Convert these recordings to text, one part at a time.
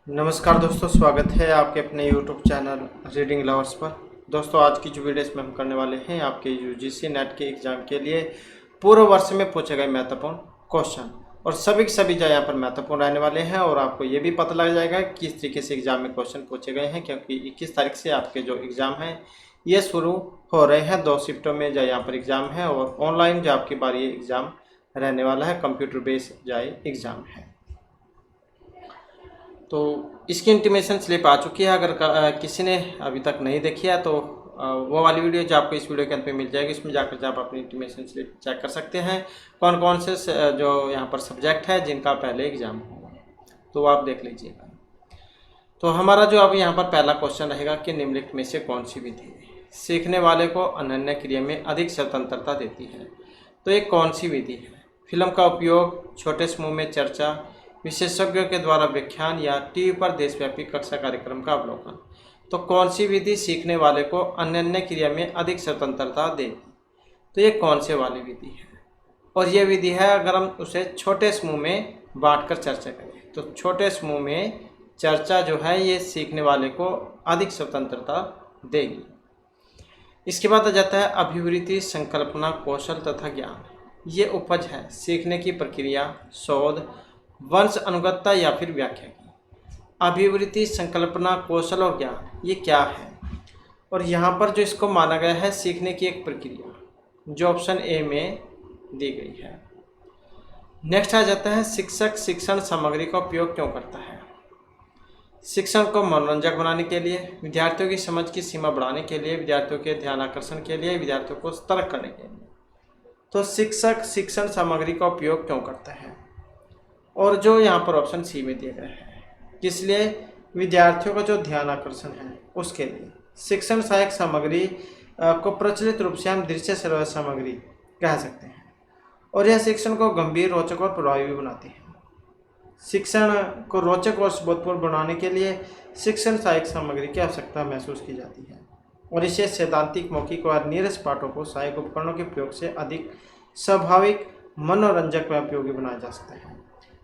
नमस्कार दोस्तों, स्वागत है आपके अपने यूट्यूब चैनल रीडिंग लवर्स पर। दोस्तों, आज की जो वीडियो इसमें हम करने वाले हैं आपके यूजीसी नेट के एग्ज़ाम के लिए पूरे वर्ष में पूछे गए महत्वपूर्ण क्वेश्चन, और सभी के सभी जो यहाँ पर महत्वपूर्ण रहने वाले हैं। और आपको ये भी पता लग जाएगा कि किस तरीके से एग्ज़ाम में क्वेश्चन पूछे गए हैं, क्योंकि 21 तारीख से आपके जो एग्ज़ाम हैं ये शुरू हो रहे हैं। 2 शिफ्टों में जो यहाँ पर एग्ज़ाम है, और ऑनलाइन जो आपकी बार ये एग्ज़ाम रहने वाला है, कंप्यूटर बेस्ड जो एग्ज़ाम है। तो इसकी इंटीमेशन स्लिप आ चुकी है। अगर किसी ने अभी तक नहीं देखी है तो वो वाली वीडियो जो आपको इस वीडियो के अंत में मिल जाएगी, इसमें जाकर आप अपनी इंटीमेशन स्लिप चेक कर सकते हैं कौन कौन से जो यहाँ पर सब्जेक्ट है जिनका पहले एग्जाम होगा, तो आप देख लीजिएगा। तो हमारा जो अब यहाँ पर पहला क्वेश्चन रहेगा कि निम्नलिखित में से कौन सी विधि सीखने वाले को अनन्य क्रिया में अधिक स्वतंत्रता देती है। तो ये कौन सी विधि है? फिल्म का उपयोग, छोटे समूह में चर्चा, विशेषज्ञों के द्वारा व्याख्यान, या टीवी पर देशव्यापी कक्षा कार्यक्रम का अवलोकन। तो कौन सी विधि सीखने वाले को अनन्य क्रिया में अधिक स्वतंत्रता देगी? तो ये कौन से वाली विधि है? और ये विधि है अगर हम उसे छोटे समूह में बांटकर चर्चा करें, तो छोटे समूह में चर्चा जो है ये सीखने वाले को अधिक स्वतंत्रता देगी। इसके बाद आ जाता है अभिवृत्ति, संकल्पना, कौशल तथा ज्ञान। ये उपज है सीखने की प्रक्रिया, शोध, वंश अनुगतता या फिर व्याख्या की। अभिवृत्ति, संकल्पना, कौशल और ज्ञान ये क्या है? और यहाँ पर जो इसको माना गया है सीखने की एक प्रक्रिया, जो ऑप्शन ए में दी गई है। नेक्स्ट आ जाता है शिक्षक शिक्षण सामग्री का उपयोग क्यों करता है? शिक्षण को मनोरंजक बनाने के लिए, विद्यार्थियों की समझ की सीमा बढ़ाने के लिए, विद्यार्थियों के ध्यान आकर्षण के लिए, विद्यार्थियों को सतर्क करने के लिए। तो शिक्षक शिक्षण सामग्री का उपयोग क्यों करता है? और जो यहाँ पर ऑप्शन सी में दिया गया है, किस लिए? विद्यार्थियों का जो ध्यान आकर्षण है उसके लिए। शिक्षण सहायक सामग्री को प्रचलित रूप से हम दृश्य श्रव्य सामग्री कह सकते हैं, और यह शिक्षण को गंभीर, रोचक और प्रभावी भी बनाती है। शिक्षण को रोचक और सुबोधपूर्ण बनाने के लिए शिक्षण सहायक सामग्री की आवश्यकता महसूस की जाती है, और इसे सैद्धांतिक, मौखिक और नीरस पाठों को सहायक उपकरणों के प्रयोग से अधिक स्वाभाविक, मनोरंजक व उपयोगी बनाया जा सकता है।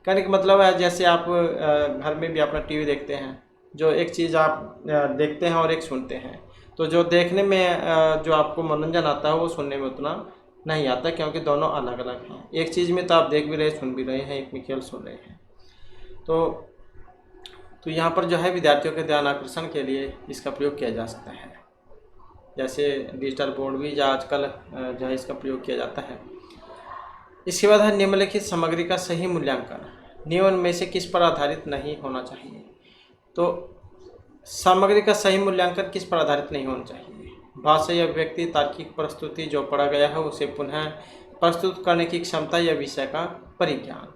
कहने का मतलब है जैसे आप घर में भी अपना टीवी देखते हैं, जो एक चीज़ आप देखते हैं और एक सुनते हैं, तो जो देखने में जो आपको मनोरंजन आता है वो सुनने में उतना नहीं आता, क्योंकि दोनों अलग अलग हैं। एक चीज़ में तो आप देख भी रहे, सुन भी रहे हैं, एक में केवल सुन रहे हैं। तो यहाँ पर जो है विद्यार्थियों के ध्यान आकर्षण के लिए इसका प्रयोग किया जा सकता है। जैसे डिजिटल बोर्ड भी जो आजकल जो है इसका प्रयोग किया जाता है। इसके बाद है निम्नलिखित सामग्री का सही मूल्यांकन निम्न में से किस पर आधारित नहीं होना चाहिए? तो सामग्री का सही मूल्यांकन किस पर आधारित नहीं होना चाहिए? भाषा या अभिव्यक्ति, तार्किक प्रस्तुति, जो पढ़ा गया है उसे पुनः प्रस्तुत करने की क्षमता, या विषय का परिज्ञान।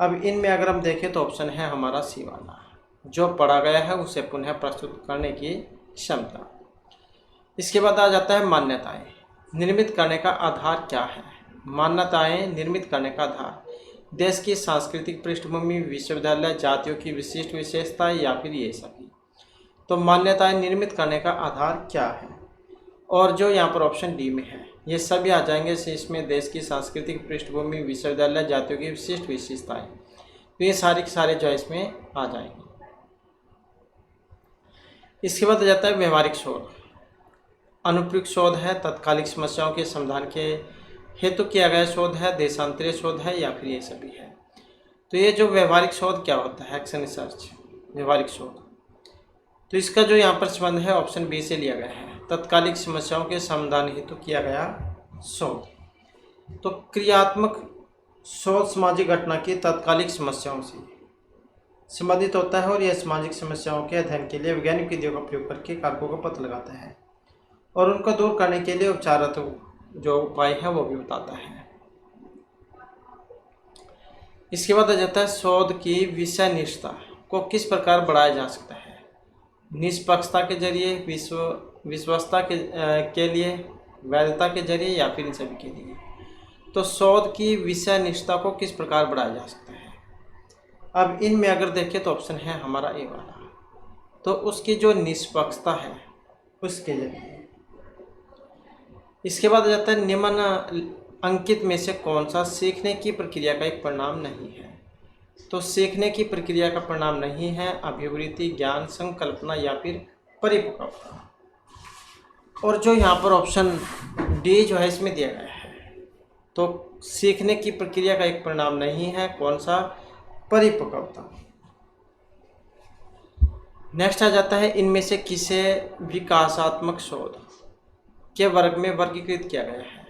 अब इनमें अगर हम देखें तो ऑप्शन है हमारा सी वाला, जो पढ़ा गया है उसे पुनः प्रस्तुत करने की क्षमता। इसके बाद आ जाता है मान्यताएं निर्मित करने का आधार क्या है? मान्यताएं निर्मित करने का आधार देश की सांस्कृतिक पृष्ठभूमि, विश्वविद्यालय, जातियों की विशिष्ट विशेषता, या फिर ये सभी। तो मान्यताएं निर्मित करने का आधार क्या है? और जो यहाँ पर ऑप्शन डी में है ये सभी आ जाएंगे। इसमें देश की सांस्कृतिक पृष्ठभूमि, विश्वविद्यालय, जातियों की विशिष्ट विशेषताएं, तो ये सारे के सारे जो है इसमें आ जाएंगे। इसके बाद आ जाता है व्यवहारिक शोध। अनुप्रयुक्त शोध है, तत्कालिक समस्याओं के समाधान के हेतु किया गया शोध है, देशांतरीय शोध है, या फिर ये सभी है। तो ये जो व्यवहारिक शोध क्या होता है? एक्शन रिसर्च, व्यवहारिक शोध। तो इसका जो यहाँ पर संबंध है ऑप्शन बी से लिया गया है, तत्कालिक समस्याओं के समाधान हेतु किया गया शोध। तो क्रियात्मक शोध सामाजिक घटना की तत्कालिक समस्याओं से संबंधित होता है, और यह सामाजिक समस्याओं के अध्ययन के लिए वैज्ञानिक विधियों का उपयोग करके कारकों का पता लगाता है, और उनको दूर करने के लिए उपचारात्मक जो उपाय है वो भी बताता है। इसके बाद आ जाता है शोध की विषय निष्ठा को किस प्रकार बढ़ाया जा सकता है? निष्पक्षता के जरिए, विश्वस्तता के लिए, वैधता के जरिए, या फिर इन सभी के लिए। तो शोध की विषय निष्ठा को किस प्रकार बढ़ाया जा सकता है? अब इनमें अगर देखें तो ऑप्शन है हमारा ए वाला, तो उसकी जो निष्पक्षता है उसके जरिए। इसके बाद आ जाता है निम्न अंकित में से कौन सा सीखने की प्रक्रिया का एक परिणाम नहीं है? तो सीखने की प्रक्रिया का परिणाम नहीं है अभिवृत्ति, ज्ञान, संकल्पना या फिर परिपक्वता। और जो यहाँ पर ऑप्शन डी जो है इसमें दिया गया है, तो सीखने की प्रक्रिया का एक परिणाम नहीं है कौन सा, परिपक्वता। नेक्स्ट आ जाता है इनमें से किसे विकासात्मक शोध के वर्ग में वर्गीकृत किया गया है।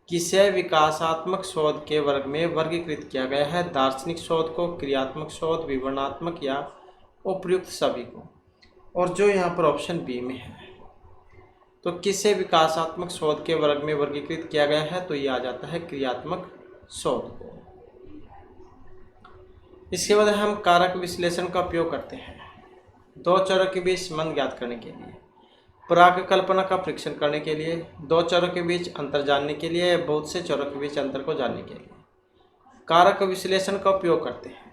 किसे विकासात्मक शोध के वर्ग में वर्गीकृत किया गया है, दार्शनिक शोध को, क्रियात्मक शोध, विवरणात्मक या उपयुक्त सभी को। और जो यहाँ पर ऑप्शन बी में है, तो किसे विकासात्मक शोध के वर्ग में वर्गीकृत किया गया है, तो ये आ जाता है क्रियात्मक शोध को। इसके बाद हम कारक विश्लेषण का उपयोग करते हैं दो चरों के बीच संबंध ज्ञात करने के लिए, प्राक्कल्पना का परीक्षण करने के लिए, दो चरों के बीच अंतर जानने के लिए, बहुत से चरों के बीच अंतर को जानने के लिए कारक विश्लेषण का उपयोग करते हैं।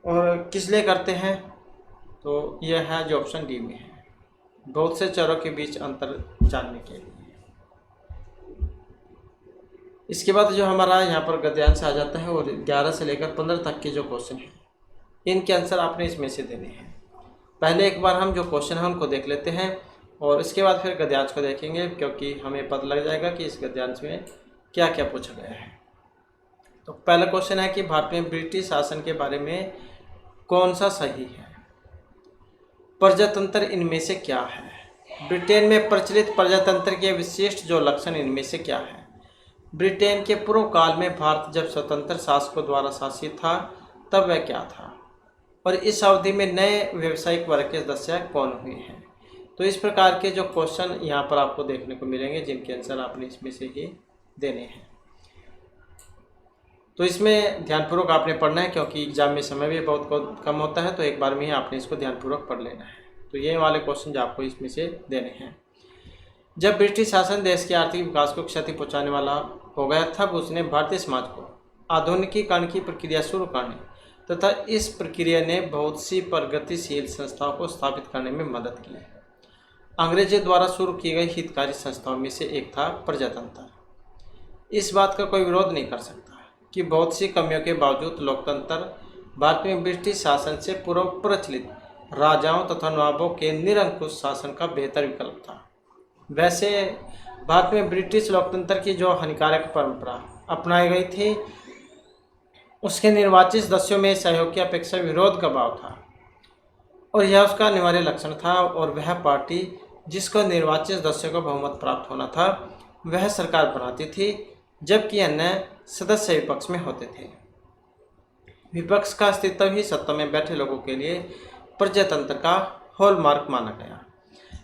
और किस लिए करते हैं, तो यह है जो ऑप्शन डी में है, बहुत से चरों के बीच अंतर जानने के लिए। इसके बाद जो हमारा यहाँ पर गद्यांश आ जाता है और 11 से लेकर 15 तक के जो क्वेश्चन हैं इनके आंसर आपने इसमें से देने हैं। पहले एक बार हम जो क्वेश्चन है उनको देख लेते हैं और इसके बाद फिर गद्यांश को देखेंगे, क्योंकि हमें पता लग जाएगा कि इस गद्यांश में क्या क्या पूछा गया है। तो पहला क्वेश्चन है कि भारत में ब्रिटिश शासन के बारे में कौन सा सही है, प्रजातंत्र इनमें से क्या है, ब्रिटेन में प्रचलित प्रजातंत्र के विशिष्ट जो लक्षण इनमें से क्या है, ब्रिटेन के पूर्व काल में भारत जब स्वतंत्र शासकों द्वारा शासित था तब वह क्या था, और इस अवधि में नए व्यावसायिक वर्ग के सदस्य कौन हुए हैं। तो इस प्रकार के जो क्वेश्चन यहाँ पर आपको देखने को मिलेंगे जिनके आंसर आपने इसमें से ही देने हैं। तो इसमें ध्यानपूर्वक आपने पढ़ना है, क्योंकि एग्जाम में समय भी बहुत कम होता है, तो एक बार में ही आपने इसको ध्यानपूर्वक पढ़ लेना है। तो ये वाले क्वेश्चन जो आपको इसमें से देने हैं। जब ब्रिटिश शासन देश के आर्थिक विकास को क्षति पहुँचाने वाला हो गया तब उसने भारतीय समाज को आधुनिकीकरण की प्रक्रिया शुरू करने तथा इस प्रक्रिया ने बहुत सी प्रगतिशील संस्थाओं को स्थापित करने में मदद की। अंग्रेजों द्वारा शुरू की गई हितकारी संस्थाओं में से एक था प्रजातंत्र। इस बात का कोई विरोध नहीं कर सकता कि बहुत सी कमियों के बावजूद लोकतंत्र भारत में ब्रिटिश शासन से पूर्व प्रचलित राजाओं तथा नवाबों के निरंकुश शासन का बेहतर विकल्प था। वैसे भारत में ब्रिटिश लोकतंत्र की जो हानिकारक परंपरा अपनाई गई थी उसके निर्वाचित सदस्यों में सहयोग की अपेक्षा विरोध का भाव था, और यह उसका अनिवार्य लक्षण था। और वह पार्टी जिसको निर्वाचित सदस्यों का बहुमत प्राप्त होना था वह सरकार बनाती थी, जबकि अन्य सदस्य विपक्ष में होते थे। विपक्ष का अस्तित्व ही सत्ता में बैठे लोगों के लिए प्रजातंत्र का हॉलमार्क माना गया।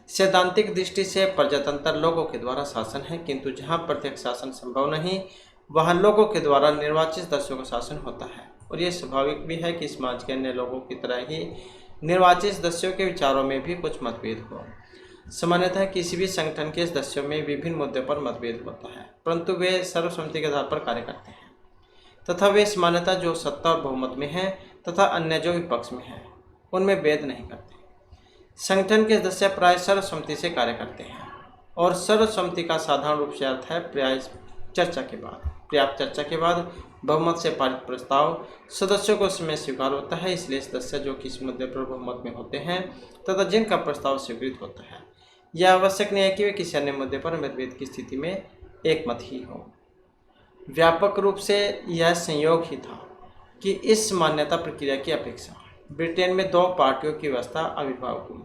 सैद्धांतिक दृष्टि से प्रजातंत्र लोगों के द्वारा शासन है, किंतु जहाँ प्रत्यक्ष शासन संभव नहीं वहाँ लोगों के द्वारा निर्वाचित सदस्यों का शासन होता है। और ये स्वाभाविक भी है कि समाज के अन्य लोगों की तरह ही निर्वाचित सदस्यों के विचारों में भी कुछ मतभेद हो। सामान्यतः किसी भी संगठन के सदस्यों में विभिन्न मुद्दों पर मतभेद होता है, परंतु वे सर्वसम्मति के आधार पर कार्य करते हैं तथा वे सामान्यतः जो सत्ता और बहुमत में हैं तथा अन्य जो विपक्ष में हैं उनमें भेद नहीं करते। संगठन के सदस्य प्राय सर्वसम्मति से कार्य करते हैं, और सर्वसम्मति का साधारण रूप से अर्थ है पर्याप्त चर्चा के बाद बहुमत से पारित प्रस्ताव सदस्यों को समय स्वीकार होता है। इसलिए सदस्य जो किसी मुद्दे पर बहुमत में होते हैं तथा जिनका प्रस्ताव स्वीकृत होता है, यह आवश्यक नहीं है कि वे किसी अन्य मुद्दे पर मतभेद की स्थिति में एकमत ही हो। व्यापक रूप से यह संयोग ही था कि इस मान्यता प्रक्रिया की अपेक्षा ब्रिटेन में दो पार्टियों की व्यवस्था आविर्भाव हुई,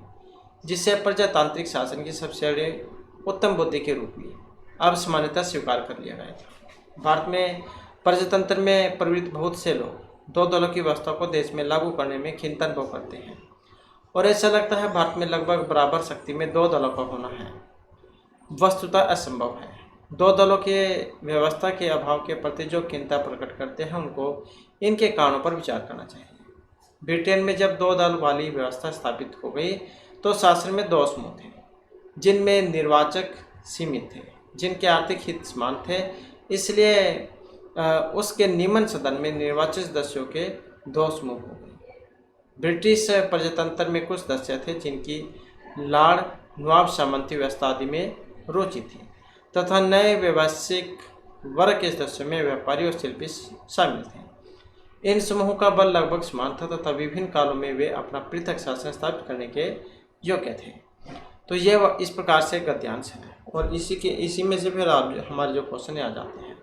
जिसे प्रजातांत्रिक शासन की सबसे उत्तम बुद्धि के रूप में अब सामान्यतः स्वीकार कर लिया गया था। भारत में प्रजातंत्र में प्रवृत्त बहुत से लोग दो दलों की व्यवस्था को देश में लागू करने में खिन्नता अनुभव करते हैं, और ऐसा लगता है भारत में लगभग बराबर शक्ति में दो दलों का होना है वस्तुतः असंभव है। दो दलों के व्यवस्था के अभाव के प्रति जो खिन्नता प्रकट करते हैं उनको इनके कारणों पर विचार करना चाहिए। ब्रिटेन में जब दो दल वाली व्यवस्था स्थापित हो गई तो शासन में दो समूह थे, जिनमें निर्वाचक सीमित थे, जिनके आर्थिक हित समान थे। इसलिए उसके निम्न सदन में निर्वाचित सदस्यों के दो समूह हो गए। ब्रिटिश प्रजातंत्र में कुछ सदस्य थे जिनकी लॉर्ड नवाब सामंती व्यवस्था आदि में रुचि थी, तथा नए व्यावसायिक वर्ग के सदस्यों में व्यापारी और शिल्पी शामिल थे। इन समूहों का बल लगभग समान था तथा विभिन्न कालों में वे अपना पृथक शासन स्थापित करने के योग्य थे। तो ये इस प्रकार से गद्यांश है और इसी में से फिर हमारे जो क्वेश्चन आ जाते हैं,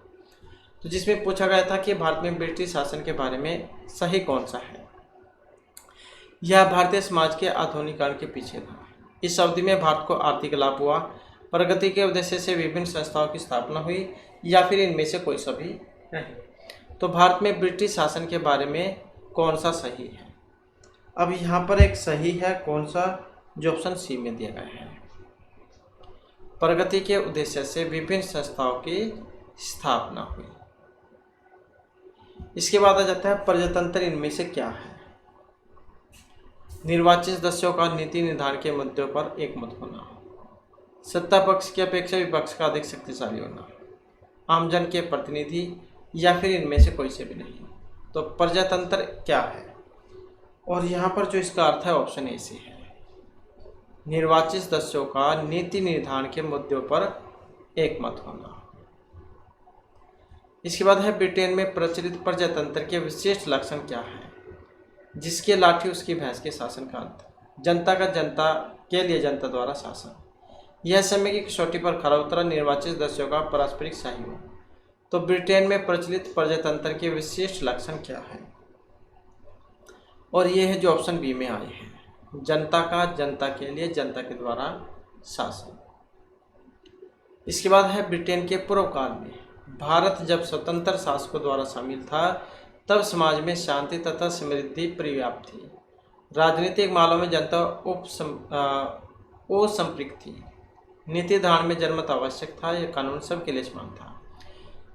तो जिसमें पूछा गया था कि भारत में ब्रिटिश शासन के बारे में सही कौन सा है। यह भारतीय समाज के आधुनिकीकरण के पीछे था। इस अवधि में भारत को आर्थिक लाभ हुआ, प्रगति के उद्देश्य से विभिन्न संस्थाओं की स्थापना हुई, या फिर इनमें से कोई सभी नहीं। तो भारत में ब्रिटिश शासन के बारे में कौन सा सही है। अब यहाँ पर एक सही है कौन सा, जो ऑप्शन सी में दिया गया है, प्रगति के उद्देश्य से विभिन्न संस्थाओं की स्थापना हुई। इसके बाद आ जाता है प्रजातंत्र इनमें से क्या है। निर्वाचित सदस्यों का नीति निर्धारण के मुद्दों पर एकमत होना, सत्ता पक्ष की अपेक्षा विपक्ष का अधिक शक्तिशाली होना, आमजन के प्रतिनिधि, या फिर इनमें से कोई से भी नहीं। तो प्रजातंत्र क्या है, और यहाँ पर जो इसका अर्थ है ऑप्शन ए से है, निर्वाचित सदस्यों का नीति निर्धारण के मुद्दों पर एकमत होना। इसके बाद है ब्रिटेन में प्रचलित प्रजातंत्र के विशिष्ट लक्षण क्या है। जिसकी लाठी उसकी भैंस के शासन का अंत, जनता का जनता के लिए जनता द्वारा शासन, यह समय की कसौटी पर खरा उतरा, निर्वाचित सदस्यों का पारस्परिक सहयोग। तो ब्रिटेन में प्रचलित प्रजातंत्र के विशिष्ट लक्षण क्या है, और ये है जो ऑप्शन बी में आए हैं, जनता का जनता के लिए जनता के द्वारा शासन। इसके बाद है ब्रिटेन के पूर्व काल में भारत जब स्वतंत्र शासकों द्वारा शामिल था तब समाज में शांति तथा समृद्धि पर्याप्त थी। राजनीतिक मामलों में जनता असंपृक्त थी। नीति धारण में जनमत आवश्यक था, यह कानून सबके लिए समान था।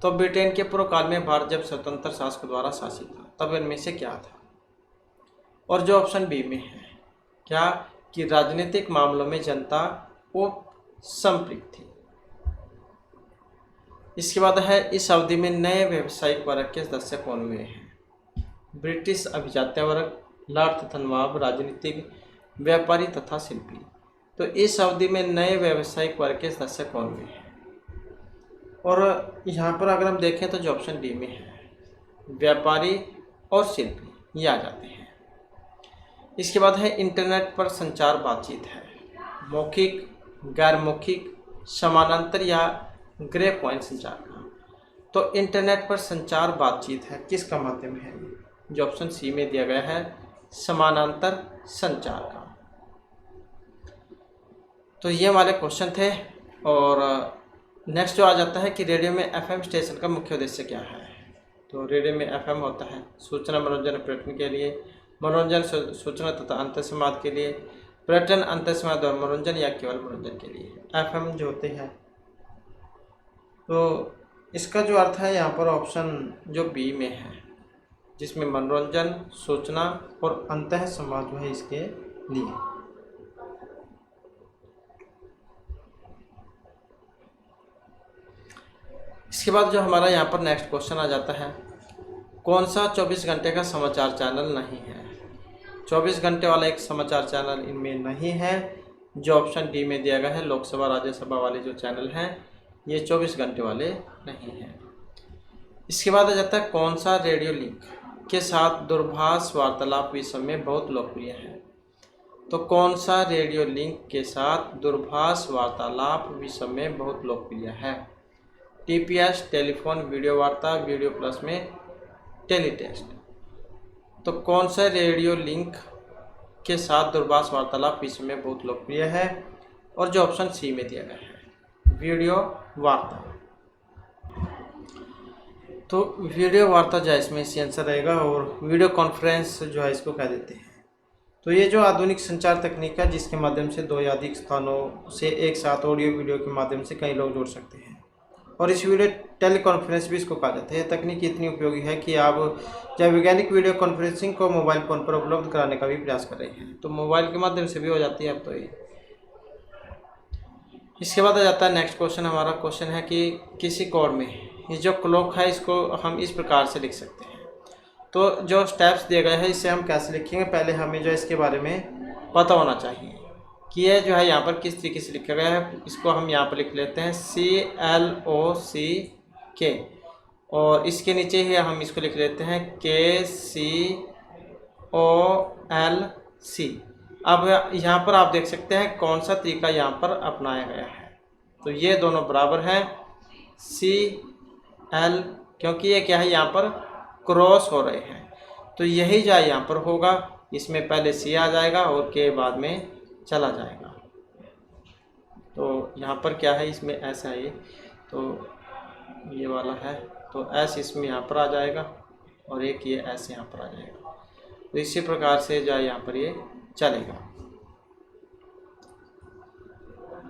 तो ब्रिटेन के पूर्व काल में भारत जब स्वतंत्र शासकों द्वारा शासित था तब इनमें से क्या था, और जो ऑप्शन बी में है क्या, कि राजनीतिक मामलों में जनता असंपृक्त थी। इसके बाद है इस अवधि में नए व्यावसायिक वर्ग के सदस्य कौन हुए हैं। ब्रिटिश अभिजात्य वर्ग, लॉर्ड तथा नवाब, राजनीतिक, व्यापारी तथा शिल्पी। तो इस अवधि में नए व्यावसायिक वर्ग के सदस्य कौन हुए हैं, और यहाँ पर अगर हम देखें तो जो ऑप्शन डी में है, व्यापारी और शिल्पी, ये आ जाते हैं। इसके बाद है इंटरनेट पर संचार बातचीत है, मौखिक, गैर मौखिक, समानांतर या ग्रे पॉइंट संचार का। तो इंटरनेट पर संचार बातचीत है, किसका माध्यम है, जो ऑप्शन सी में दिया गया है, समानांतर संचार का। तो ये हमारे क्वेश्चन थे। और नेक्स्ट जो आ जाता है कि रेडियो में एफएम स्टेशन का मुख्य उद्देश्य क्या है। तो रेडियो में एफएम होता है सूचना मनोरंजन पर्यटन के लिए, मनोरंजन सूचना तथा अंतर संवाद के लिए, पर्यटन अंतर संवाद और मनोरंजन, या केवल मनोरंजन के लिए एफएम जो होते हैं। तो इसका जो अर्थ है यहाँ पर ऑप्शन जो बी में है, जिसमें मनोरंजन, सूचना और अंतः संवाद जो है इसके लिए। इसके बाद जो हमारा यहाँ पर नेक्स्ट क्वेश्चन आ जाता है, कौन सा 24 घंटे का समाचार चैनल नहीं है। 24 घंटे वाला एक समाचार चैनल इनमें नहीं है, जो ऑप्शन डी में दिया गया है। लोकसभा राज्यसभा वाले जो चैनल हैं ये 24 घंटे वाले नहीं हैं। इसके बाद आ जाता है कौन सा रेडियो लिंक के साथ दूरभाष वार्तालाप विश्व में बहुत लोकप्रिय है। तो कौन सा रेडियो लिंक के साथ दूरभाष वार्तालाप विश्व में बहुत लोकप्रिय है। टीपीएस, टेलीफोन, वीडियो वार्ता, वीडियो प्लस में टेलीटेस्ट। तो कौन सा रेडियो लिंक के साथ दूरभाष वार्तालाप विश्व में बहुत लोकप्रिय है, और जो ऑप्शन सी में दिया गया है, वीडियो वार्ता। तो वीडियो वार्ता जो है इसमें सी आंसर रहेगा, और वीडियो कॉन्फ्रेंस जो है इसको कह देते हैं। तो ये जो आधुनिक संचार तकनीक है जिसके माध्यम से दो या अधिक स्थानों से एक साथ ऑडियो वीडियो के माध्यम से कई लोग जुड़ सकते हैं, और इस वीडियो टेलीकॉन्फ्रेंस भी इसको कहा जाता है। यह तकनीक इतनी उपयोगी है कि आप जब वैज्ञानिक वीडियो कॉन्फ्रेंसिंग को मोबाइल फ़ोन पर उपलब्ध कराने का भी प्रयास कर रहे हैं, तो मोबाइल के माध्यम से भी हो जाती है अब तो ये। इसके बाद आ जाता है नेक्स्ट क्वेश्चन। हमारा क्वेश्चन है कि किसी कोड में ये जो क्लॉक है इसको हम इस प्रकार से लिख सकते हैं। तो जो स्टेप्स दिए गए हैं इसे हम कैसे लिखेंगे, पहले हमें जो इसके बारे में पता होना चाहिए कि ये जो है यहाँ पर किस तरीके से लिखा गया है। इसको हम यहाँ पर लिख लेते हैं CLOCK, और इसके नीचे ही हम इसको लिख लेते हैं KCOLC। अब यहाँ पर आप देख सकते हैं कौन सा तरीका यहाँ पर अपनाया गया है। तो ये दोनों बराबर हैं, CL, क्योंकि ये क्या है यहाँ पर क्रॉस हो रहे हैं, तो यही जाए यहाँ पर होगा। इसमें पहले C आ जाएगा और K बाद में चला जाएगा। तो यहाँ पर क्या है, इसमें S है, ये तो ये वाला है, तो S इसमें यहाँ पर आ जाएगा और एक ये S यहाँ पर आ जाएगा। तो इसी प्रकार से जो है यहाँ पर ये चलेगा,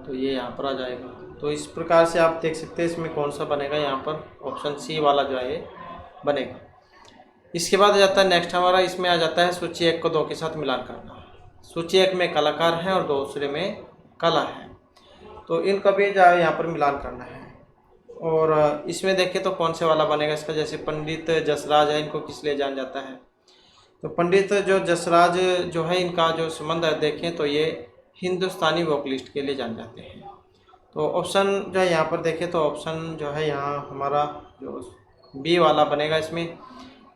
तो ये यहाँ पर आ जाएगा। तो इस प्रकार से आप देख सकते हैं इसमें कौन सा बनेगा, यहाँ पर ऑप्शन C वाला जो है ये बनेगा। इसके बाद आ जाता है नेक्स्ट हमारा, इसमें आ जाता है सूची 1 को 2 के साथ मिलान करना। सूची 1 में कलाकार हैं और दूसरे में कला है, तो इनका भी जो है यहाँ पर मिलान करना है। और इसमें देखें तो कौन से वाला बनेगा इसका, जैसे पंडित जसराज है, इनको किस लिए जाना जाता है, तो पंडित जो जसराज जो है इनका जो संबंध है देखें तो ये हिंदुस्तानी वोकलिस्ट के लिए जान जाते हैं। तो ऑप्शन जो है यहाँ पर देखें तो ऑप्शन जो है यहाँ हमारा जो B वाला बनेगा इसमें।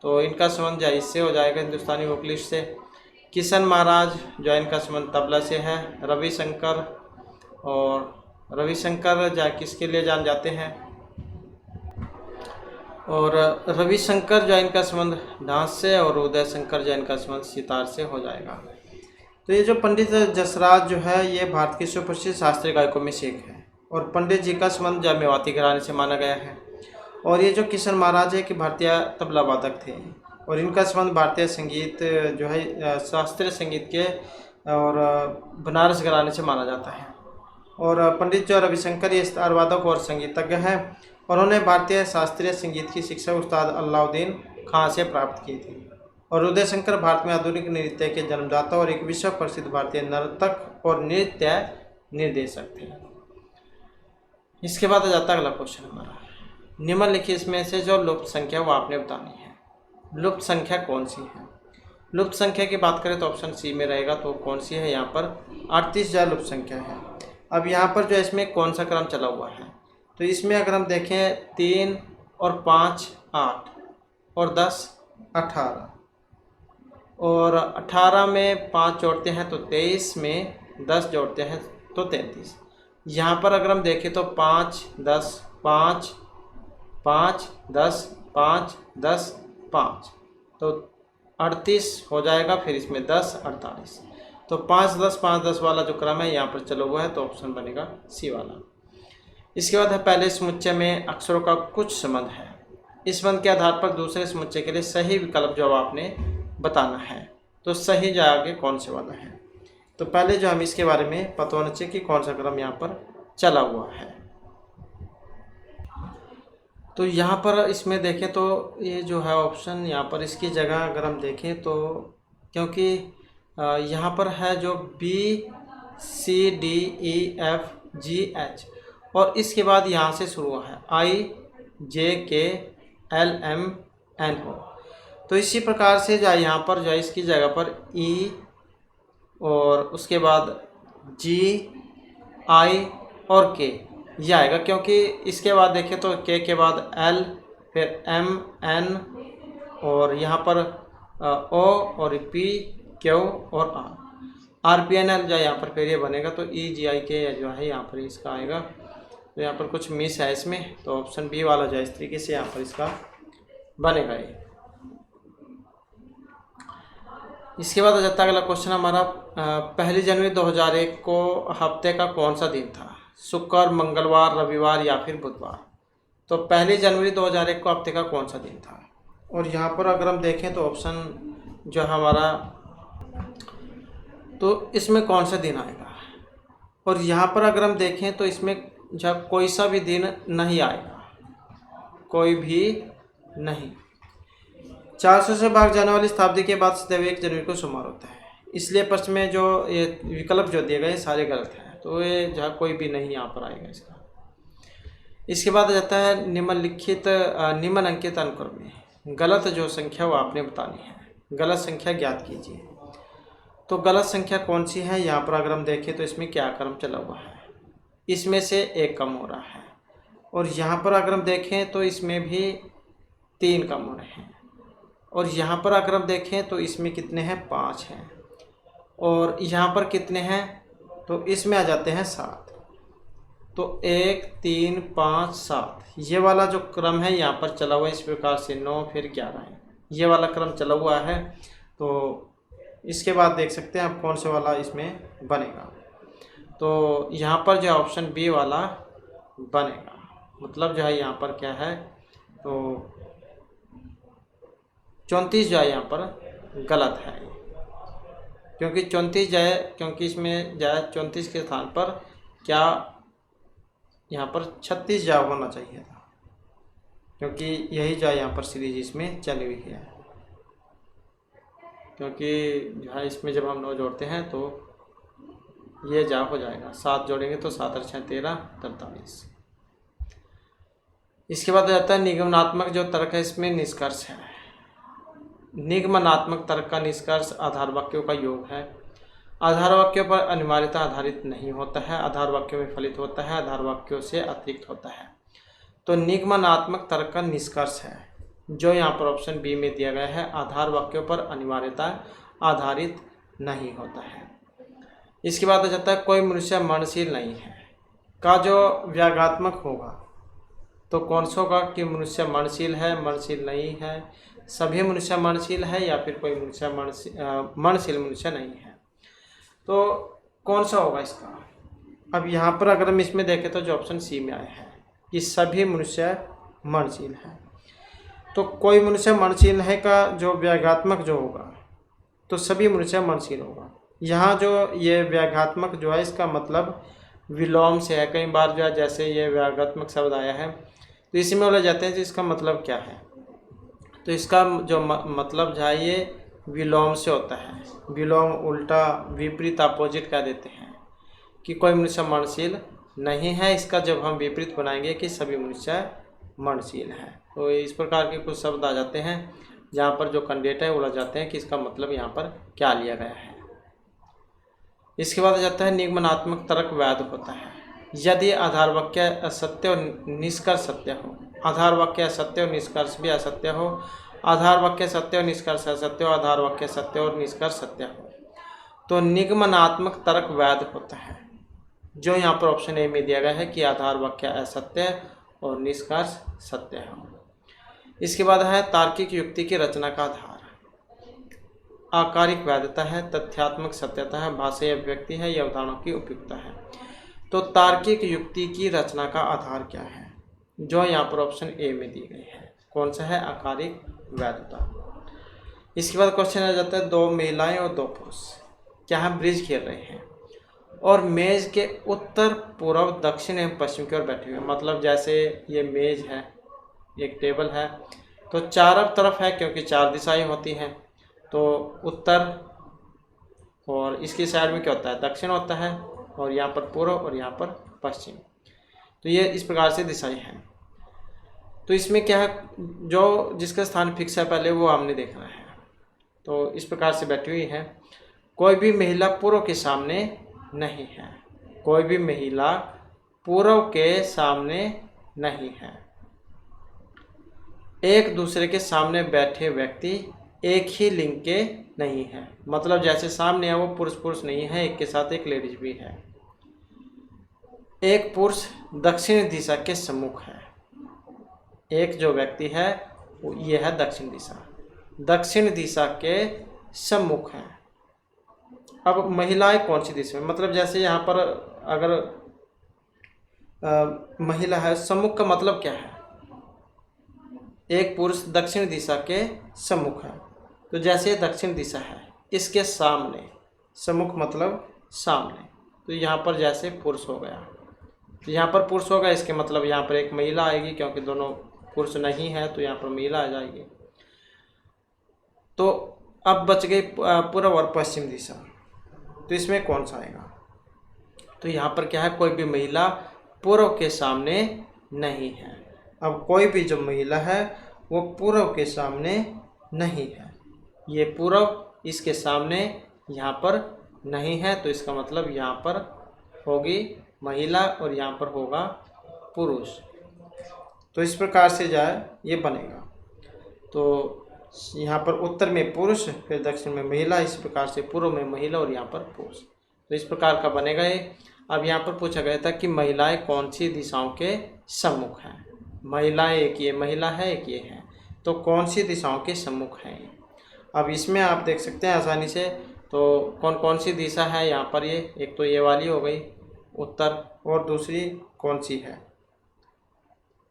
तो इनका संबंध जो है इससे हो जाएगा, हिंदुस्तानी वोकलिस्ट से। किशन महाराज जो है इनका संबंध तबला से है। रविशंकर, और रविशंकर जो है किसके लिए जान जाते हैं, और रविशंकर जो है इनका संबंध डांस से, और उदय शंकर जो है इनका संबंध सितार से हो जाएगा। तो ये जो पंडित जसराज जो है ये भारत के सुप्रसिद्ध शास्त्रीय गायकों में से एक है, और पंडित जी का संबंध जो मेवाती घराने से माना गया है। और ये जो किशन महाराज है कि भारतीय तबला वादक थे, और इनका संबंध भारतीय संगीत जो है शास्त्रीय संगीत के और बनारस घराने से माना जाता है। और पंडित जो रविशंकर ये सितार वादक और संगीतज्ञ हैं, उन्होंने भारतीय शास्त्रीय संगीत की शिक्षा उस्ताद अलाउद्दीन खां से प्राप्त की थी। और उदय शंकर भारत में आधुनिक नृत्य के जन्मदाता और एक विश्व प्रसिद्ध भारतीय नर्तक और नृत्य निर्देशक थे। इसके बाद आ जाता है अगला क्वेश्चन हमारा, निम्नलिखित इसमें से जो लुप्त संख्या वो आपने बतानी है। लुप्त संख्या कौन सी है? लुप्त संख्या की बात करें तो ऑप्शन C में रहेगा, तो कौन सी है यहाँ पर 38 जो लुप्त संख्या है। अब यहाँ पर जो इसमें कौन सा क्रम चला हुआ है, तो इसमें अगर हम देखें 3 और 5 8 और 10 18, और 18 में 5 जोड़ते हैं तो 23, में 10 जोड़ते हैं तो 33। यहाँ पर अगर हम देखें तो 5 10 5 5 10 5 10 5, तो 38 हो जाएगा, फिर इसमें 10 48। तो 5 10 5 10 वाला जो क्रम है यहाँ पर चला हुआ है, तो ऑप्शन बनेगा C वाला। इसके बाद है पहले समुच्चय में अक्षरों का कुछ संबंध है। इस संबंध के आधार पर दूसरे समुच्चय के लिए सही विकल्प जो आपने बताना है, तो सही जो आगे कौन से वाला है। तो पहले जो हम इसके बारे में पता होना चाहिए कि कौन सा क्रम यहाँ पर चला हुआ है। तो यहाँ पर इसमें देखें तो ये जो है ऑप्शन यहाँ पर इसकी जगह अगर हम देखें तो, क्योंकि यहाँ पर है जो B C D E F G H, और इसके बाद यहाँ से शुरू हुआ है I J K L M N O। तो इसी प्रकार से जो यहाँ पर जो इसकी जगह पर E और उसके बाद G I और K ये आएगा, क्योंकि इसके बाद देखें तो K के बाद L, फिर M N, और यहाँ पर O और P Q और R P N L जो यहाँ पर फिर ये बनेगा, तो E G I K जो है यहाँ पर इसका आएगा। तो यहाँ पर कुछ मिस है इसमें, तो ऑप्शन B वाला जो है इस तरीके से यहाँ पर इसका बनेगा ये। इसके बाद आ जाता है अगला क्वेश्चन हमारा, 1 जनवरी 2001 को हफ्ते का कौन सा दिन था? शुक्र, मंगलवार, रविवार या फिर बुधवार? तो 1 जनवरी 2001 को हफ्ते का कौन सा दिन था? और यहाँ पर अगर हम देखें तो ऑप्शन जो हमारा, तो इसमें कौन सा दिन आएगा? और यहाँ पर अगर हम देखें तो इसमें जब कोई सा भी दिन नहीं आएगा, कोई भी नहीं। 400 से भाग जाने वाली शताब्दी के बाद सदैव 1 जनवरी को सोमवार होता है, इसलिए प्रश्न में जो ये विकल्प जो दिए गए सारे गलत हैं, तो ये जहाँ कोई भी नहीं यहाँ पर आएगा इसका। इसके बाद आ जाता है निम्नलिखित अनुक्रम में गलत जो संख्या वो आपने बतानी है। गलत संख्या ज्ञात कीजिए। तो गलत संख्या कौन सी है? यहाँ पर अगर हम देखें तो इसमें क्या क्रम चला हुआ है, इसमें से 1 कम हो रहा है। और यहाँ पर अगर हम देखें तो इसमें भी 3 कॉमन हैं। और यहाँ पर अगर हम देखें तो इसमें कितने हैं, 5 हैं। और यहाँ पर कितने हैं, तो इसमें आ जाते हैं 7। तो 1 3 5 7 ये वाला जो क्रम है यहाँ पर चला हुआ है इस प्रकार से, 9 फिर 11 है, ये वाला क्रम चला हुआ है। तो इसके बाद देख सकते हैं आप कौन सा वाला इसमें बनेगा। तो यहाँ पर जो ऑप्शन बी वाला बनेगा, मतलब जो है यहाँ पर क्या है, तो 34 जो है यहाँ पर गलत है, क्योंकि 34 जो है, क्योंकि इसमें जो है 34 के स्थान पर क्या यहाँ पर 36 जा होना चाहिए था, क्योंकि यही जो है यहाँ पर सीरीज इसमें चली हुई है। क्योंकि जो है इसमें जब हम 9 जोड़ते हैं तो ये जा हो जाएगा, 7 जोड़ेंगे तो 7 और 6 13 43। इसके बाद आता है निगमनात्मक जो तर्क है, इसमें निष्कर्ष है। निगमनात्मक तर्क का निष्कर्ष आधार वाक्यों का योग है। आधार वाक्यों पर अनिवार्यता आधारित नहीं होता है, आधार वाक्यों में फलित होता है, आधार वाक्यों से अतिरिक्त होता है। तो निगमनात्मक तर्क का निष्कर्ष है जो यहाँ पर ऑप्शन बी में दिया गया है, आधार वाक्यों पर अनिवार्यता आधारित नहीं होता है। इसके बाद आ जाता है कोई मनुष्य मननशील नहीं है का जो व्यागात्मक होगा, तो कौन सा होगा कि मनुष्य मननशील है, मननशील नहीं है, सभी मनुष्य मननशील है, या फिर कोई मनुष्य मननशील मनुष्य नहीं है। तो कौन सा होगा इसका। अब यहाँ पर अगर हम इसमें देखें तो जो ऑप्शन सी में आया है कि सभी मनुष्य मननशील है, तो कोई मनुष्य मननशील है का जो व्यागात्मक जो होगा तो सभी मनुष्य मननशील होगा। यहाँ जो ये व्यागात्मक जो है इसका मतलब विलोम से है, कई बार जो है जैसे ये व्यागात्मक शब्द आया है तो इसी में बोले जाते हैं कि इसका मतलब क्या है। तो इसका जो मतलब जो है ये विलोम से होता है, विलोम उल्टा विपरीत अपोजिट कह देते हैं कि कोई मनुष्य मननशील नहीं है, इसका जब हम विपरीत बनाएंगे कि सभी मनुष्य मननशील है। तो इस प्रकार के कुछ शब्द आ जाते हैं जहाँ पर जो कैंडिडेट है उलझ जाते हैं कि इसका मतलब यहाँ पर क्या लिया गया है। इसके बाद आ जाता है निगमनात्मक तर्क वैध होता है यदि आधार वाक्य असत्य और निष्कर्ष सत्य हो। आधार वाक्य असत्य और निष्कर्ष भी असत्य हो, आधार वाक्य सत्य और निष्कर्ष असत्य हो, आधार वाक्य सत्य और निष्कर्ष सत्य हो, तो निगमनात्मक तर्क वैध होता है जो यहाँ पर ऑप्शन ए में दिया गया है कि आधार वाक्य असत्य और निष्कर्ष सत्य हो। इसके बाद है तार्किक युक्ति की रचना का आधार। आकारिक वैधता है, तथ्यात्मक सत्यता है, भाषाई अभिव्यक्ति है, या उदाहरणों की उपयुक्तता है। तो तार्किक युक्ति की रचना का आधार क्या है जो यहाँ पर ऑप्शन ए में दी गई है, कौन सा है, आकारिक वैधता। इसके बाद क्वेश्चन आ जाता है 2 महिलाएं और 2 पुरुष क्या है ब्रिज खेल रहे हैं और मेज के उत्तर पूर्व दक्षिण एवं पश्चिम की ओर बैठे हुए। मतलब जैसे ये मेज है, एक टेबल है, तो चारों तरफ है क्योंकि 4 दिशाएं होती हैं, तो उत्तर और इसकी साइड में क्या होता है, दक्षिण होता है, और यहाँ पर पूर्व और यहाँ पर पश्चिम। तो ये इस प्रकार से दिशाएं हैं। तो इसमें क्या है, जो जिसका स्थान फिक्स है पहले वो हमने देखना है। तो इस प्रकार से बैठी हुई है। कोई भी महिला पूर्व के सामने नहीं है, कोई भी महिला पूर्व के सामने नहीं है। एक दूसरे के सामने बैठे व्यक्ति एक ही लिंग के नहीं है। मतलब जैसे सामने है वो पुरुष पुरुष नहीं है, एक के साथ एक लेडीज भी है। एक पुरुष दक्षिण दिशा के सम्मुख है। एक जो व्यक्ति है वो ये है दक्षिण दिशा, दक्षिण दिशा के सम्मुख है। अब महिलाएं कौन सी दिशा में, मतलब जैसे यहाँ पर अगर महिला है, सम्मुख का मतलब क्या है, एक पुरुष दक्षिण दिशा के सम्मुख है। तो जैसे दक्षिण दिशा है इसके सामने, सम्मुख मतलब सामने, तो यहाँ पर जैसे पुरुष हो गया, तो यहाँ पर पुरुष होगा, इसके मतलब यहाँ पर एक महिला आएगी क्योंकि दोनों पुरुष नहीं है, तो यहाँ पर महिला आ जाएगी। तो अब बच गई पूर्व और पश्चिम दिशा, तो इसमें कौन सा आएगा। तो यहाँ पर क्या है, कोई भी महिला पूर्व के सामने नहीं है। अब कोई भी जो महिला है वो पूर्व के सामने नहीं है, ये पूर्व इसके सामने यहाँ पर नहीं है, तो इसका मतलब यहाँ पर होगी महिला और यहाँ पर होगा पुरुष। तो इस प्रकार से जाए ये बनेगा। तो यहाँ पर उत्तर में पुरुष, फिर दक्षिण में महिला, इस प्रकार से पूर्व में महिला और यहाँ पर पुरुष। तो इस प्रकार का बनेगा ये। अब यहाँ पर पूछा गया था कि महिलाएं कौन सी दिशाओं के सम्मुख हैं। महिलाएं, एक ये महिला है, एक ये है, तो कौन सी दिशाओं के सम्मुख हैं। अब इसमें आप देख सकते हैं आसानी से, तो कौन कौन सी दिशा है यहाँ पर। ये एक तो ये वाली हो गई उत्तर, और दूसरी कौन सी है,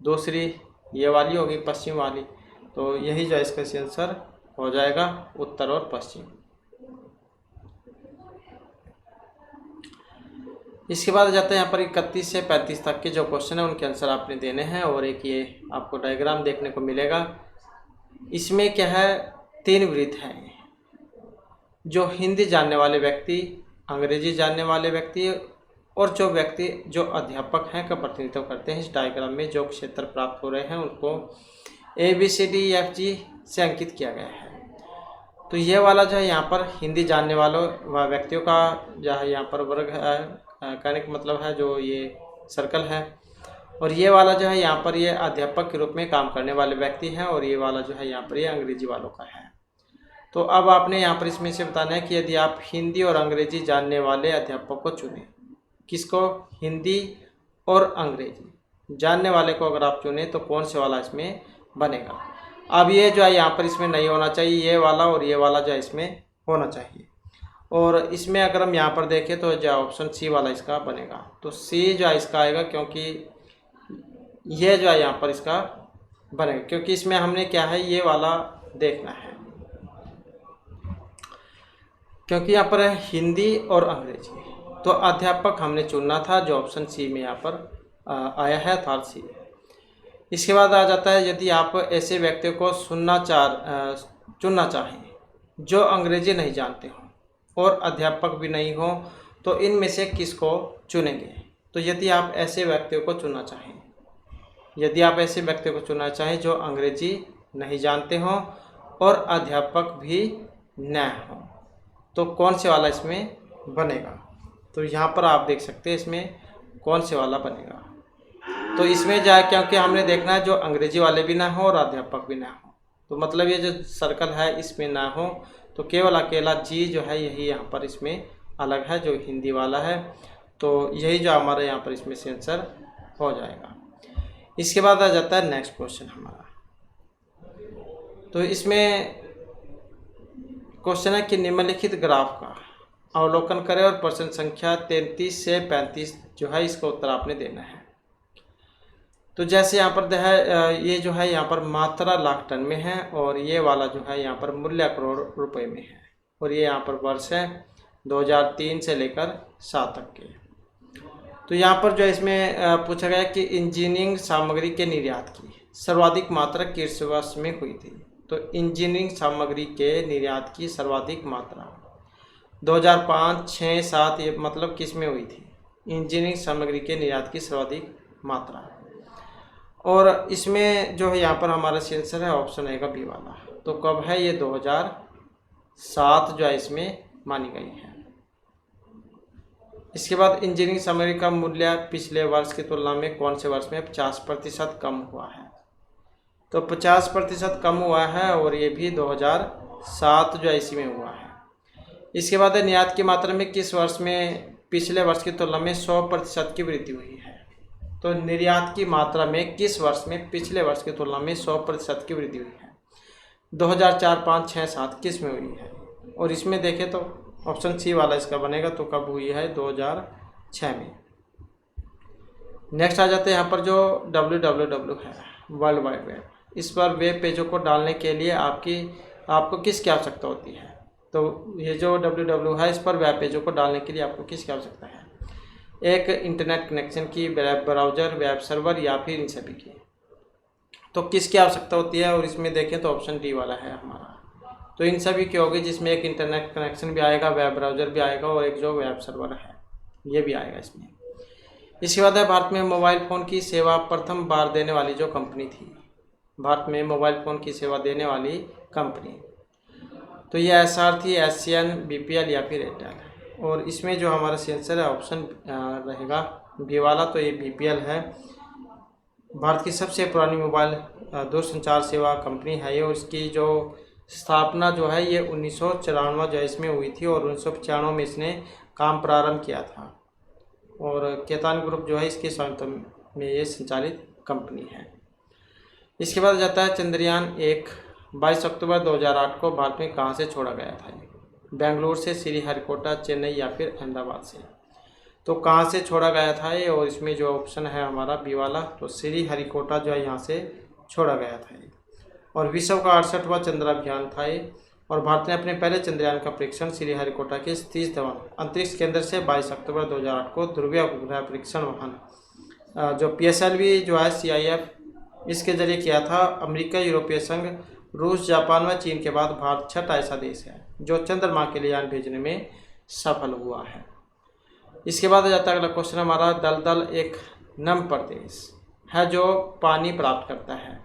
दूसरी ये वाली होगी पश्चिम वाली। तो यही जो इसका आंसर हो जाएगा, उत्तर और पश्चिम। इसके बाद जाते हैं यहाँ पर 31 से 35 तक के जो क्वेश्चन है उनके आंसर आपने देने हैं। और एक ये आपको डायग्राम देखने को मिलेगा। इसमें क्या है, 3 वृत्त हैं। जो हिंदी जानने वाले व्यक्ति, अंग्रेजी जानने वाले व्यक्ति और जो व्यक्ति जो अध्यापक हैं का प्रतिनिधित्व करते हैं। इस डायग्राम में जो क्षेत्र प्राप्त हो रहे हैं उनको ABCDEFG से अंकित किया गया है। तो ये वाला जो है यहाँ पर हिंदी जानने वालों व व्यक्तियों का जो है यहाँ पर वर्ग है, कहने का मतलब है जो ये सर्कल है। और ये वाला जो है यहाँ पर ये अध्यापक के रूप में काम करने वाले व्यक्ति हैं, और ये वाला जो है यहाँ पर ये अंग्रेजी वालों का है। तो अब आपने यहाँ पर इसमें से बताना है कि यदि आप हिंदी और अंग्रेजी जानने वाले अध्यापक को चुने, किसको, हिंदी और अंग्रेजी जानने वाले को अगर आप चुने तो कौन से वाला इसमें बनेगा। अब ये जो है यहाँ पर इसमें नहीं होना चाहिए, ये वाला और ये वाला जो है इसमें होना चाहिए। और इसमें अगर हम यहाँ पर देखें तो जो ऑप्शन सी वाला इसका बनेगा। तो सी जो है इसका आएगा, क्योंकि ये जो है यहाँ पर इसका बनेगा, क्योंकि इसमें हमने क्या है ये वाला देखना है, क्योंकि यहाँ पर है हिंदी और अंग्रेजी। तो अध्यापक हमने चुनना था, जो ऑप्शन सी में यहाँ पर आया है, अर्थात सी। इसके बाद आ जाता है, यदि आप ऐसे व्यक्ति को चुनना चाहें जो अंग्रेजी नहीं जानते हो और अध्यापक भी नहीं हो, तो इनमें से किसको चुनेंगे। तो यदि आप ऐसे व्यक्तियों को चुनना चाहें, यदि आप ऐसे व्यक्ति को चुनना चाहें जो अंग्रेजी नहीं जानते हो और अध्यापक भी न हो, तो कौन से वाला इसमें बनेगा। तो यहाँ पर आप देख सकते हैं इसमें कौन से वाला बनेगा। तो इसमें जाए, क्योंकि हमने देखना है जो अंग्रेजी वाले भी ना हो और अध्यापक भी ना हो, तो मतलब ये जो सर्कल है इसमें ना हो, तो केवल अकेला जी जो है यही यहाँ पर इसमें अलग है, जो हिंदी वाला है। तो यही जो हमारा यहाँ पर इसमें से आंसर हो जाएगा। इसके बाद आ जाता है नेक्स्ट क्वेश्चन हमारा। तो इसमें क्वेश्चन है कि निम्नलिखित ग्राफ का अवलोकन करें और प्रश्न संख्या 33 से 35 जो है इसका उत्तर आपने देना है। तो जैसे यहाँ पर है, ये जो है यहाँ पर मात्रा लाख टन में है, और ये वाला जो है यहाँ पर मूल्य करोड़ रुपए में है, और ये यहाँ पर वर्ष है 2003 से लेकर 7 तक के। तो यहाँ पर जो है इसमें पूछा गया कि इंजीनियरिंग सामग्री के निर्यात की सर्वाधिक मात्रा किस वर्ष में हुई थी। तो इंजीनियरिंग सामग्री के निर्यात की सर्वाधिक मात्रा 2005, 6, 7 ये मतलब किस में हुई थी, इंजीनियरिंग सामग्री के निर्यात की सर्वाधिक मात्रा। और इसमें जो है यहाँ पर हमारा आंसर है ऑप्शन आएगा बी वाला। तो कब है ये 2007 जो है इसमें मानी गई है। इसके बाद इंजीनियरिंग सामग्री का मूल्य पिछले वर्ष की तुलना में कौन से वर्ष में 50% कम हुआ है। तो 50% कम हुआ है, और ये भी 2007 जो है इसी में हुआ है। इसके बाद निर्यात की मात्रा में किस वर्ष में पिछले वर्ष की तुलना में 100% की वृद्धि हुई है। तो निर्यात की मात्रा में किस वर्ष में पिछले वर्ष की तुलना में 100% की वृद्धि हुई है। 2004, 5, 6, 7 किस में हुई है। और इसमें देखें तो ऑप्शन सी वाला इसका बनेगा। तो कब हुई है, 2006 में। नेक्स्ट आ जाते हैं यहाँ पर जो www है, वर्ल्ड वाइड वेब। इस पर वेब पेजों को डालने के लिए आपको किसकी आवश्यकता होती है। तो ये जो www है, इस पर वेब पेजों को डालने के लिए आपको किसकी आवश्यकता है। एक इंटरनेट कनेक्शन की, वेब ब्राउज़र, वेब सर्वर, या फिर इन सभी की। तो किसकी आवश्यकता होती है। और इसमें देखें तो ऑप्शन डी वाला है हमारा। तो इन सभी की होगी, जिसमें एक इंटरनेट कनेक्शन भी आएगा, वेब ब्राउज़र भी आएगा, और एक जो वेब सर्वर है ये भी आएगा इसमें। इसके बाद है भारत में मोबाइल फ़ोन की सेवा प्रथम बार देने वाली जो कंपनी थी। भारत में मोबाइल फ़ोन की सेवा देने वाली कंपनी, तो ये SR थी, SCN, BPL या फिर एयरटेल। और इसमें जो हमारा आंसर है ऑप्शन रहेगा बी वाला। तो ये BPL है। भारत की सबसे पुरानी मोबाइल दूरसंचार सेवा कंपनी है ये, और इसकी जो स्थापना जो है ये 1994 जो है इसमें हुई थी, और 1995 में इसने काम प्रारंभ किया था, और केतान ग्रुप जो है इसके स्वामित्व में ये संचालित कंपनी है। इसके बाद जाता है चंद्रयान 1 22 अक्टूबर 2008 को भारत में कहाँ से छोड़ा गया था? बेंगलुरु से, श्रीहरिकोटा, चेन्नई या फिर अहमदाबाद से। तो कहाँ से छोड़ा गया था ये, और इसमें जो ऑप्शन है हमारा बी वाला, तो श्रीहरिकोटा जो है यहाँ से छोड़ा गया था ये। और विश्व का 68वां चंद्राभियान था ये, और भारत ने अपने पहले चंद्रयान का परीक्षण श्रीहरिकोटा के सतीश धवन अंतरिक्ष केंद्र से 22 अक्टूबर 2008 को ध्रुवीय उपग्रह परीक्षण वाहन जो PSLV जो है CIF इसके जरिए किया था। अमेरिका, यूरोपीय संघ, रूस, जापान व चीन के बाद भारत छठा ऐसा देश है जो चंद्रमा के लिए यान भेजने में सफल हुआ है। इसके बाद आ जाता है अगला क्वेश्चन हमारा, दलदल एक नम प्रदेश है जो पानी प्राप्त करता है।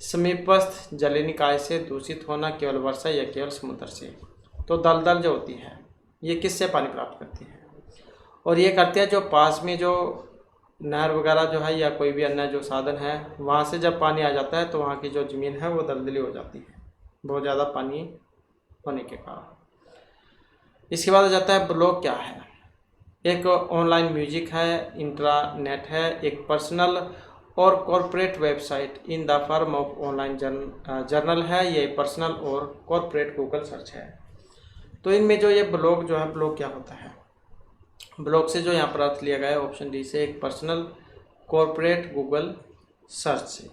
समीपस्थ जलीय निकाय से दूषित होना, केवल वर्षा या केवल समुद्र से। तो दलदल जो होती है ये किससे पानी प्राप्त करती है? और ये करती है जो पास में जो नहर वगैरह जो है या कोई भी अन्य जो साधन है वहाँ से जब पानी आ जाता है तो वहाँ की जो ज़मीन है वो दलदली हो जाती है बहुत ज़्यादा पानी होने के कारण। इसके बाद आ जाता है ब्लॉग क्या है? एक ऑनलाइन म्यूजिक है, इंट्रानेट है, एक पर्सनल और corporate website in the form of online journal है, ये पर्सनल और कॉरपोरेट गूगल सर्च है। तो इनमें जो ये ब्लॉग जो है, ब्लॉग क्या होता है? ब्लॉग से जो यहाँ पर अर्थ लिया गया है ऑप्शन डी से, एक पर्सनल, कॉरपोरेट, गूगल सर्च से।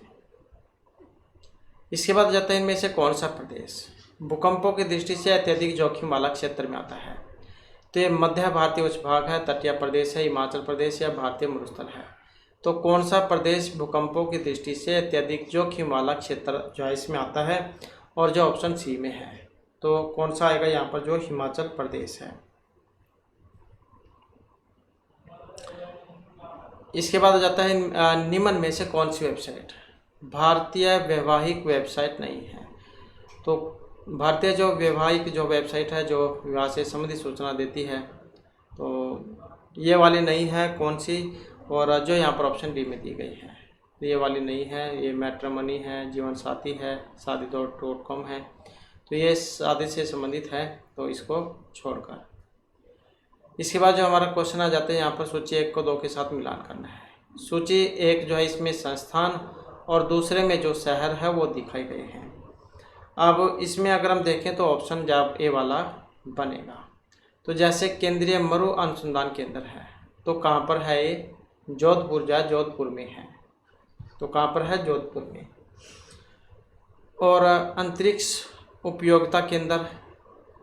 इसके बाद जाता है इनमें से कौन सा प्रदेश भूकंपों की दृष्टि से अत्यधिक जोखिम वाला क्षेत्र में आता है? तो ये मध्य भारतीय उच्च भाग है, तटीय प्रदेश है, हिमाचल प्रदेश या भारतीय मरुस्थल है। तो कौन सा प्रदेश भूकंपों की दृष्टि से अत्यधिक जोखिम वाला क्षेत्र जो है इसमें आता है? और जो ऑप्शन सी में है, तो कौन सा आएगा यहाँ पर? जो हिमाचल प्रदेश है। इसके बाद आ जाता है निम्न में से कौन सी वेबसाइट भारतीय वैवाहिक वेबसाइट नहीं है? तो भारतीय जो वैवाहिक जो वेबसाइट है जो विवाह से संबंधित सूचना देती है, तो ये वाली नहीं है। कौन सी? और जो यहाँ पर ऑप्शन डी में दी गई है, तो ये वाली नहीं है। ये मैट्रिमनी है, जीवन साथी है, शादी.com है, तो ये शादी से संबंधित है, तो इसको छोड़कर। इसके बाद जो हमारा क्वेश्चन आ जाता है यहाँ पर, सूची 1 को 2 के साथ मिलान करना है। सूची 1 जो है इसमें संस्थान और दूसरे में जो शहर है वो दिखाए गए हैं। अब इसमें अगर हम देखें तो ऑप्शन जवाब ए वाला बनेगा। तो जैसे केंद्रीय मरु अनुसंधान केंद्र है, तो कहाँ पर है ये? जोधपुर, जो जोधपुर में है। तो कहाँ पर है? जोधपुर में। और अंतरिक्ष उपयोगिता केंद्र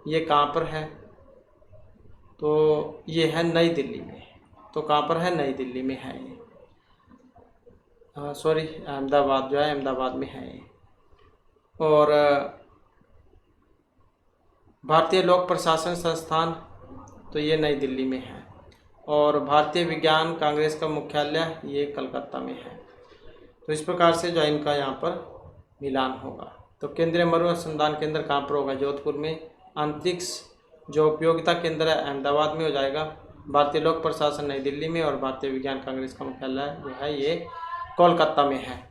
ये कहाँ पर है? तो ये है नई दिल्ली में। तो कहाँ पर है? नई दिल्ली में है ये। सॉरी, अहमदाबाद जो है अहमदाबाद में है ये। और भारतीय लोक प्रशासन संस्थान, तो ये नई दिल्ली में है। और भारतीय विज्ञान कांग्रेस का मुख्यालय ये कलकत्ता में है। तो इस प्रकार से जो इनका यहाँ पर मिलान होगा। तो केंद्रीय मरु अनुसंधान केंद्र कहाँ पर होगा? जोधपुर में। अंतरिक्ष जो उपयोगिता केंद्र है अहमदाबाद में हो जाएगा। भारतीय लोक प्रशासन नई दिल्ली में, और भारतीय विज्ञान कांग्रेस का मुख्यालय जो है ये कोलकाता में है।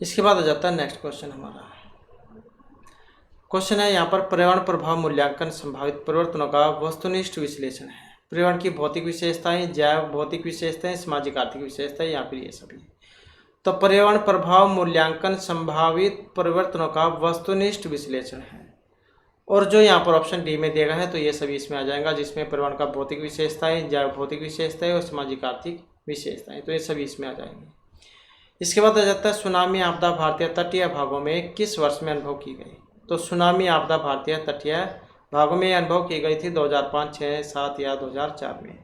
इसके बाद आ जाता है नेक्स्ट क्वेश्चन हमारा। क्वेश्चन है यहाँ पर, पर्यावरण प्रभाव मूल्यांकन संभावित परिवर्तनों का वस्तुनिष्ठ विश्लेषण है। पर्यावरण की भौतिक विशेषताएं, जैव भौतिक विशेषताएं, सामाजिक आर्थिक विशेषताएं, या फिर ये सभी। तो पर्यावरण प्रभाव मूल्यांकन संभावित परिवर्तनों का वस्तुनिष्ठ विश्लेषण है। और जो यहाँ पर ऑप्शन डी में दिया गया है तो ये सभी इसमें आ जाएगा, जिसमें पर्यावरण का भौतिक विशेषताएं, जैव भौतिक विशेषताएं और सामाजिक आर्थिक विशेषताएं, तो ये सभी इसमें आ जाएंगे। इसके बाद आ जाता है सुनामी आपदा भारतीय तटीय भागों में किस वर्ष में अनुभव की गई? तो सुनामी आपदा भारतीय तटीय भागों में अनुभव की गई थी 2005, 6, 7 या 2004 में।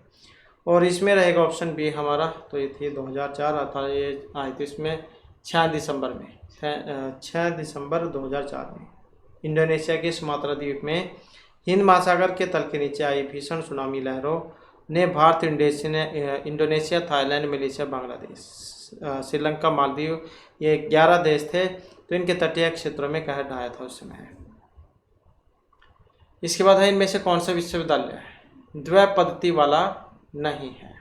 और इसमें रहेगा ऑप्शन बी हमारा, तो ये थी 2004, अर्थात ये आई थी इसमें 6 दिसंबर में, 6 दिसंबर 2004 में इंडोनेशिया के सुमात्रा द्वीप में हिंद महासागर के तल के नीचे आई भीषण सुनामी लहरों ने Bharat, Indonesia, Thailand, Malaysia, Bangladesh, Sri Lanka, Maldives, ये 11 देश थे, तो इनके तटीय क्षेत्रों में कहर ढाया था उस समय। इसके बाद है इनमें से कौन सा विश्वविद्यालय द्वै पद्धति वाला नहीं है?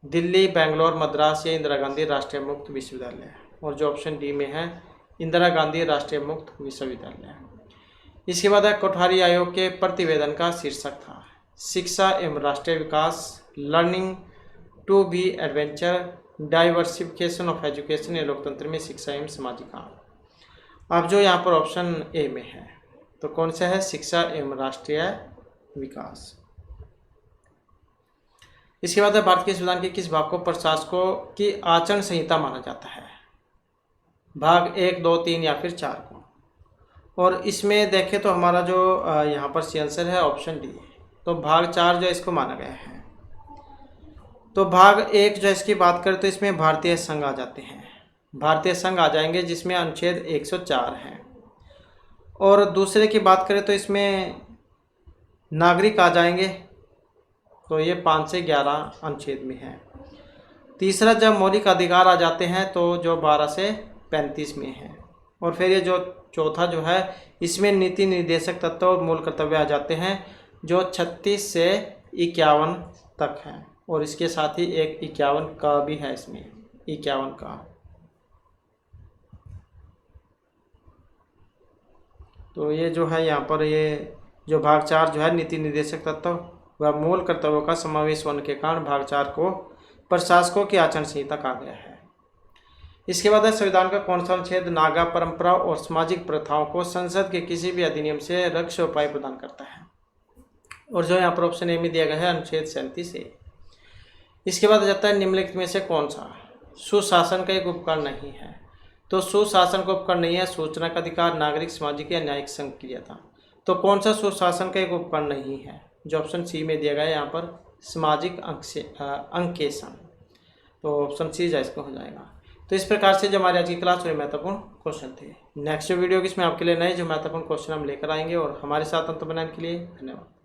दिल्ली, बेंगलोर, मद्रास या इंदिरा गांधी राष्ट्रीय मुक्त विश्वविद्यालय। और जो ऑप्शन डी में है इंदिरा गांधी राष्ट्रीय मुक्त विश्वविद्यालय। इसके बाद है कोठारी आयोग के प्रतिवेदन का शीर्षक था शिक्षा एवं राष्ट्रीय विकास, learning to be adventure, diversification of education या लोकतंत्र में शिक्षा एवं सामाजिक। अब जो यहाँ पर ऑप्शन ए में है तो कौन सा है, शिक्षा एवं राष्ट्रीय विकास। इसके बाद है भारत के संविधान के किस भाग को प्रशासकों की आचरण संहिता माना जाता है, भाग 1, 2, 3 या फिर 4 को। और इसमें देखें तो हमारा जो यहाँ पर सी आंसर है ऑप्शन डी, तो भाग 4 जो इसको माना गया है। तो भाग 1 जो इसकी बात करें तो इसमें भारतीय संघ आ जाते हैं, भारतीय संघ आ जाएंगे जिसमें अनुच्छेद 104 है। और दूसरे की बात करें तो इसमें नागरिक आ जाएंगे, तो ये 5 से 11 अनुच्छेद में है। तीसरा जब मौलिक अधिकार आ जाते हैं तो जो 12 से 35 में है। और फिर ये जो चौथा जो है इसमें नीति निर्देशक तत्व और मूल कर्तव्य आ जाते हैं जो 36 से 51 तक है। और इसके साथ ही एक 51 का भी है, इसमें 51 का। तो ये जो है यहाँ पर ये जो भाग 4 जो है नीति निर्देशक तत्व व मूल कर्तव्यों का समावेश होने के कारण भाग 4 को प्रशासकों की आचरण संहिता कहा गया है। इसके बाद है संविधान का कौन सा अनुच्छेद नागा परंपरा और सामाजिक प्रथाओं को संसद के किसी भी अधिनियम से रक्षा उपाय प्रदान करता है। और जो यहाँ पर ऑप्शन ए में दिया गया है अनुच्छेद 37 ए। इसके बाद जाता है निम्नलिखित में से कौन सा सुशासन का एक उपकरण नहीं है। तो सुशासन का उपकरण नहीं है सूचना का अधिकार, नागरिक, सामाजिक या न्यायिक संक्रियता। तो कौन सा सुशासन का एक उपकरण नहीं है, जो ऑप्शन सी में दिया गया है यहाँ पर सामाजिक अंकेशन। तो ऑप्शन सी जो इसको हो जाएगा। तो इस प्रकार से जो हमारी आज की क्लास में महत्वपूर्ण क्वेश्चन थे। नेक्स्ट वीडियो की इसमें आपके लिए नए जो महत्वपूर्ण क्वेश्चन हम लेकर आएंगे। और हमारे साथ अंत बनाने के लिए धन्यवाद।